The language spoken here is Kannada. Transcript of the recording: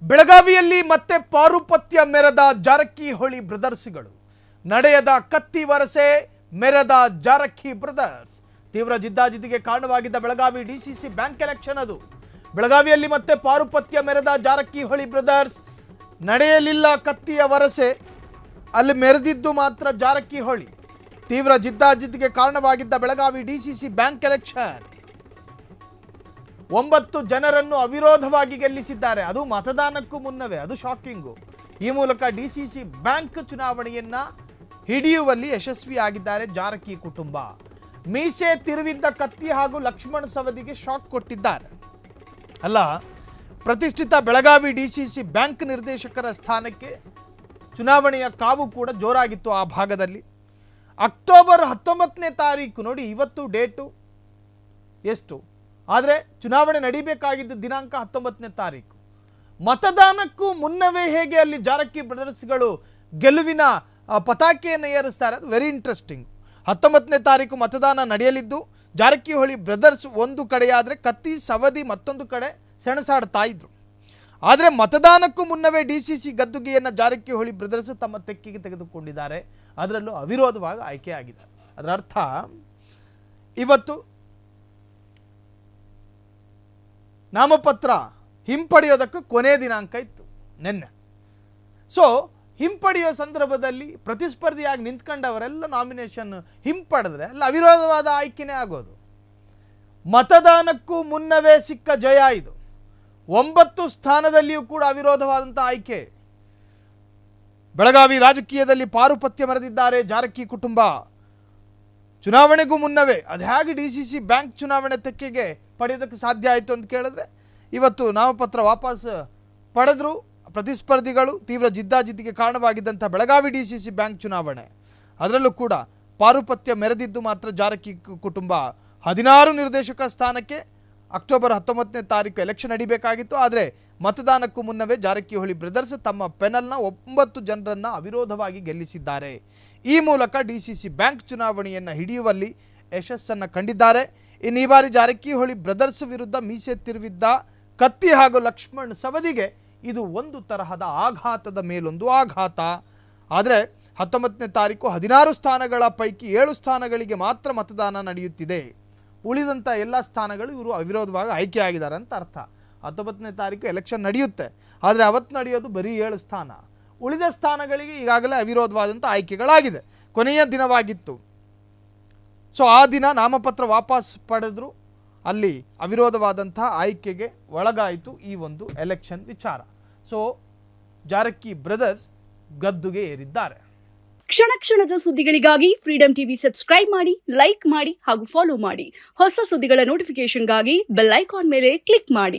ಬೆಳಗಾವಿಯಲ್ಲಿ ಮತ್ತೆ ಪಾರುಪತ್ಯ ಮೆರೆದ ಜಾರಕಿಹೊಳಿ ಬ್ರದರ್ಸ್ಗಳು. ನಡೆಯದ ಕತ್ತಿ ವರಸೆ ಮೆರೆದ ಜಾರಕಿ ಬ್ರದರ್ಸ್. ತೀವ್ರ ಜಿದ್ದಾಜಿದ್ದಿಗೆ ಕಾರಣವಾಗಿದ್ದ ಬೆಳಗಾವಿ ಡಿಸಿಸಿ ಬ್ಯಾಂಕ್ ಎಲೆಕ್ಷನ್ ಅದು. ಬೆಳಗಾವಿಯಲ್ಲಿ ಮತ್ತೆ ಪಾರುಪತ್ಯ ಮೆರೆದ ಜಾರಕಿಹೊಳಿ ಬ್ರದರ್ಸ್. ನಡೆಯಲಿಲ್ಲ ಕತ್ತಿಯ ವರಸೆ, ಅಲ್ಲಿ ಮೆರೆದಿದ್ದು ಮಾತ್ರ ಜಾರಕಿಹೊಳಿ. ತೀವ್ರ ಜಿದ್ದಾಜಿದ್ದಿಗೆ ಕಾರಣವಾಗಿದ್ದ ಬೆಳಗಾವಿ ಡಿಸಿಸಿ ಬ್ಯಾಂಕ್ ಎಲೆಕ್ಷನ್. 9 ಜನರನ್ನು ಅವಿರೋಧವಾಗಿ ಗೆಲ್ಲಿಸಿದ್ದಾರೆ, ಅದು ಮತದಾನಕ್ಕೂ ಮುನ್ನವೇ. ಅದು ಶಾಕಿಂಗು. ಈ ಮೂಲಕ ಡಿಸಿಸಿ ಬ್ಯಾಂಕ್ ಚುನಾವಣೆಯನ್ನ ಹಿಡಿಯುವಲ್ಲಿ ಯಶಸ್ವಿಯಾಗಿದ್ದಾರೆ ಜಾರಕಿ ಕುಟುಂಬ. ಮೀಸೆ ತಿರುವಿದ್ದ ಕತ್ತಿ ಹಾಗೂ ಲಕ್ಷ್ಮಣ್ ಸವದಿಗೆ ಶಾಕ್ ಕೊಟ್ಟಿದ್ದಾರೆ. ಅಲ್ಲ, ಪ್ರತಿಷ್ಠಿತ ಬೆಳಗಾವಿ ಡಿಸಿಸಿ ಬ್ಯಾಂಕ್ ನಿರ್ದೇಶಕರ ಸ್ಥಾನಕ್ಕೆ ಚುನಾವಣೆಯ ಕಾವು ಕೂಡ ಜೋರಾಗಿತ್ತು ಆ ಭಾಗದಲ್ಲಿ. ಅಕ್ಟೋಬರ್ 19ನೇ ತಾರೀಕು, ನೋಡಿ ಇವತ್ತು ಡೇಟು ಎಷ್ಟು, ಆದರೆ ಚುನಾವಣೆ ನಡೀಬೇಕಾಗಿದ್ದ ದಿನಾಂಕ 19ನೇ ತಾರೀಕು. ಮತದಾನಕ್ಕೂ ಮುನ್ನವೇ ಹೇಗೆ ಅಲ್ಲಿ ಜಾರಕಿ ಬ್ರದರ್ಸ್ಗಳು ಗೆಲುವಿನ ಪತಾಕೆಯನ್ನು ಏರಿಸ್ತಾರೆ, ಅದು ವೆರಿ ಇಂಟ್ರೆಸ್ಟಿಂಗ್. 19ನೇ ತಾರೀಕು ಮತದಾನ ನಡೆಯಲಿದ್ದು ಜಾರಕಿಹೊಳಿ ಬ್ರದರ್ಸ್ ಒಂದು ಕಡೆಯಾದರೆ ಕತ್ತಿ ಸವದಿ ಮತ್ತೊಂದು ಕಡೆ ಸೆಣಸಾಡ್ತಾ ಇದ್ರು. ಆದರೆ ಮತದಾನಕ್ಕೂ ಮುನ್ನವೇ ಡಿಸಿಸಿ ಗದ್ದುಗೆಯನ್ನು ಜಾರಕಿಹೊಳಿ ಬ್ರದರ್ಸ್ ತಮ್ಮ ತೆಕ್ಕೆಗೆ ತೆಗೆದುಕೊಂಡಿದ್ದಾರೆ. ಅದರಲ್ಲೂ ಅವಿರೋಧವಾಗಿ ಆಯ್ಕೆಯಾಗಿದ್ದಾರೆ. ಅದರ ಅರ್ಥ ಇವತ್ತು ನಾಮಪತ್ರ ಹಿಂಪಡೆಯೋದಕ್ಕೆ ಕೊನೆ ದಿನಾಂಕ ಇತ್ತು ನಿನ್ನೆ. ಸೊ ಹಿಂಪಡೆಯೋ ಸಂದರ್ಭದಲ್ಲಿ ಪ್ರತಿಸ್ಪರ್ಧಿಯಾಗಿ ನಿಂತ್ಕೊಂಡವರೆಲ್ಲ ನಾಮಿನೇಷನ್ ಹಿಂಪಡೆದ್ರೆ ಅಲ್ಲಿ ಅವಿರೋಧವಾದ ಆಯ್ಕೆನೇ ಆಗೋದು. ಮತದಾನಕ್ಕೂ ಮುನ್ನವೇ ಸಿಕ್ಕ ಜಯ ಇದು. 9 ಸ್ಥಾನದಲ್ಲಿಯೂ ಕೂಡ ಅವಿರೋಧವಾದಂಥ ಆಯ್ಕೆ. ಬೆಳಗಾವಿ ರಾಜಕೀಯದಲ್ಲಿ ಪಾರುಪತ್ಯ ಮೆರೆದಿದ್ದಾರೆ ಜಾರಕಿ ಕುಟುಂಬ. ಚುನಾವಣೆಗೂ ಮುನ್ನವೇ ಅದು ಹೇಗೆ ಡಿಸಿಸಿ ಬ್ಯಾಂಕ್ ಚುನಾವಣೆ ತೆಕ್ಕೆಗೆ ಪಡೆಯೋದಕ್ಕೆ ಸಾಧ್ಯ ಆಯಿತು ಅಂತ ಕೇಳಿದ್ರೆ, ಇವತ್ತು ನಾಮಪತ್ರ ವಾಪಸ್ ಪಡೆದ್ರು ಪ್ರತಿಸ್ಪರ್ಧಿಗಳು. ತೀವ್ರ ಜಿದ್ದಾಜಿದ್ದಿಗೆ ಕಾರಣವಾಗಿದ್ದಂಥ ಬೆಳಗಾವಿ ಡಿಸಿಸಿ ಬ್ಯಾಂಕ್ ಚುನಾವಣೆ, ಅದರಲ್ಲೂ ಕೂಡ ಪಾರುಪತ್ಯ ಮೆರೆದಿದ್ದು ಮಾತ್ರ ಜಾರಕಿ ಕುಟುಂಬ. 16 ನಿರ್ದೇಶಕ ಸ್ಥಾನಕ್ಕೆ ಅಕ್ಟೋಬರ್ 19ನೇ ತಾರೀಕು ಎಲೆಕ್ಷನ್ ನಡೀಬೇಕಾಗಿತ್ತು. ಆದರೆ ಮತದಾನಕ್ಕೂ ಮುನ್ನವೇ ಜಾರಕಿಹೊಳಿ ಬ್ರದರ್ಸ್ ತಮ್ಮ ಪೆನಲ್ನ 9 ಜನರನ್ನು ಅವಿರೋಧವಾಗಿ ಗೆಲ್ಲಿಸಿದ್ದಾರೆ. ಈ ಮೂಲಕ ಡಿಸಿಸಿ ಬ್ಯಾಂಕ್ ಚುನಾವಣೆಯನ್ನು ಹಿಡಿಯುವಲ್ಲಿ ಯಶಸ್ಸನ್ನು ಕಂಡಿದ್ದಾರೆ. ಇನ್ನು ಈ ಬಾರಿ ಜಾರಕಿಹೊಳಿ ಬ್ರದರ್ಸ್ ವಿರುದ್ಧ ಮೀಸೆ ತಿರುವಿದ್ದ ಕತ್ತಿ ಹಾಗೂ ಲಕ್ಷ್ಮಣ್ ಸವದಿಗೆ ಇದು ಒಂದು ತರಹದ ಆಘಾತದ ಮೇಲೊಂದು ಆಘಾತ. ಆದರೆ 19ನೇ ತಾರೀಕು 16 ಸ್ಥಾನಗಳ ಪೈಕಿ 7 ಸ್ಥಾನಗಳಿಗೆ ಮಾತ್ರ ಮತದಾನ ನಡೆಯುತ್ತಿದೆ. ಉಳಿದಂಥ ಎಲ್ಲ ಸ್ಥಾನಗಳು ಇವರು ಅವಿರೋಧವಾಗಿ ಆಯ್ಕೆಯಾಗಿದ್ದಾರೆ ಅಂತ ಅರ್ಥ. 19ನೇ ತಾರೀಕು ಎಲೆಕ್ಷನ್ ನಡೆಯುತ್ತೆ, ಆದರೆ ಅವತ್ತು ನಡೆಯೋದು ಬರೀ 7 ಸ್ಥಾನ. ಉಳಿದ ಸ್ಥಾನಗಳಿಗೆ ಈಗಾಗಲೇ ಅವಿರೋಧವಾದಂಥ ಆಯ್ಕೆಗಳಾಗಿದೆ. ಕೊನೆಯ ದಿನವಾಗಿತ್ತು. ಸೊ ಆ ದಿನ ನಾಮಪತ್ರ ವಾಪಸ್ ಪಡೆದ್ರು, ಅಲ್ಲಿ ಅವಿರೋಧವಾದಂಥ ಆಯ್ಕೆಗೆ ಒಳಗಾಯಿತು ಈ ಒಂದು ಎಲೆಕ್ಷನ್ ವಿಚಾರ. ಸೊ ಜಾರಕಿ ಬ್ರದರ್ಸ್ ಗದ್ದುಗೆ ಏರಿದ್ದಾರೆ. ಕ್ಷಣ ಕ್ಷಣದ ಸುದ್ದಿಗಳಿಗಾಗಿ ಫ್ರೀಡಂ ಟಿವಿ ಸಬ್ಸ್ಕ್ರೈಬ್ ಮಾಡಿ, ಲೈಕ್ ಮಾಡಿ ಹಾಗೂ ಫಾಲೋ ಮಾಡಿ. ಹೊಸ ಸುದ್ದಿಗಳ ನೋಟಿಫಿಕೇಶನ್ಗಾಗಿ ಬೆಲ್ ಐಕಾನ್ ಮೇಲೆ ಕ್ಲಿಕ್ ಮಾಡಿ.